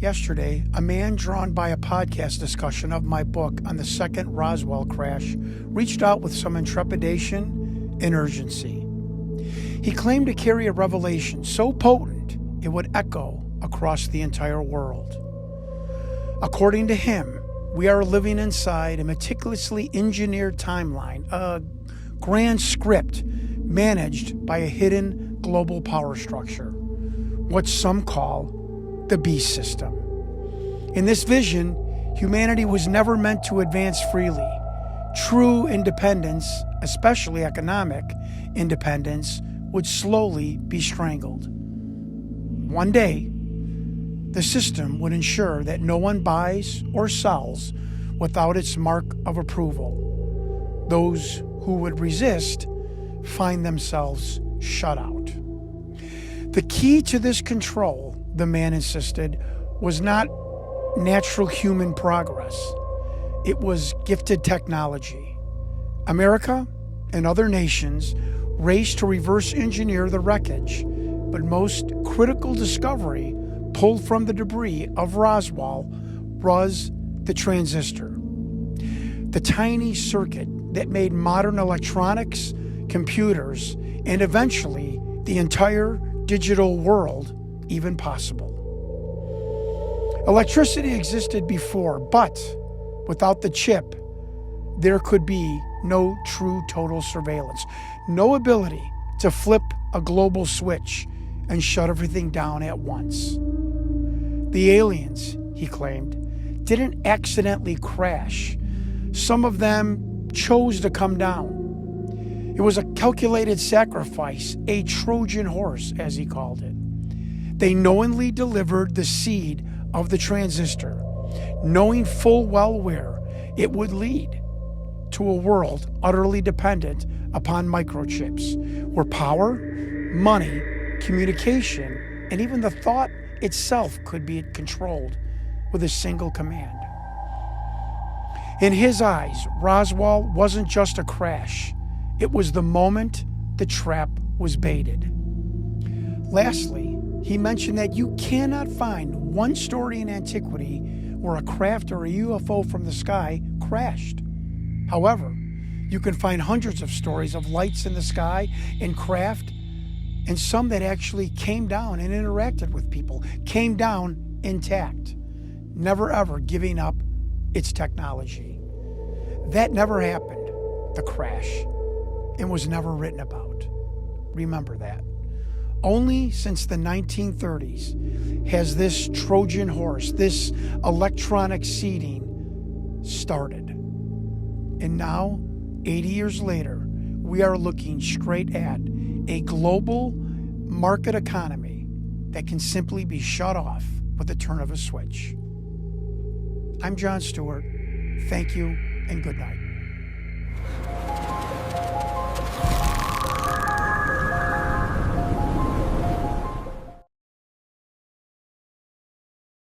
Yesterday, a man drawn by a podcast discussion of my book on the second Roswell crash reached out with some intrepidation and urgency. He claimed to carry a revelation so potent it would echo across the entire world. According to him, we are living inside a meticulously engineered timeline, a grand script managed by a hidden global power structure, what some call the beast system. In this vision, humanity was never meant to advance freely. True independence, especially economic independence, would slowly be strangled. One day, the system would ensure that no one buys or sells without its mark of approval. Those who would resist find themselves shut out. The key to this control, the man insisted, was not natural human progress. It was gifted technology. America and other nations raced to reverse engineer the wreckage, but most critical discovery pulled from the debris of Roswell was the transistor, the tiny circuit that made modern electronics, computers, and eventually the entire digital world even possible. Electricity existed before, but without the chip, there could be no true total surveillance, no ability to flip a global switch and shut everything down at once. The aliens, he claimed, didn't accidentally crash. Some of them chose to come down. It was a calculated sacrifice, a Trojan horse, as he called it. They knowingly delivered the seed of the transistor, knowing full well where it would lead to a world utterly dependent upon microchips, where power, money, communication, and even the thought itself could be controlled with a single command. In his eyes, Roswell wasn't just a crash. It was the moment the trap was baited. Lastly, he mentioned that you cannot find one story in antiquity where a craft or a UFO from the sky crashed. However, you can find hundreds of stories of lights in the sky and craft, and some that actually came down and interacted with people, came down intact, never ever giving up its technology. That never happened, the crash, and was never written about. Remember that. Only since the 1930s has this Trojan horse, this electronic seeding started. And now, 80 years later, we are looking straight at a global market economy that can simply be shut off with the turn of a switch. I'm John Stewart. Thank you and good night.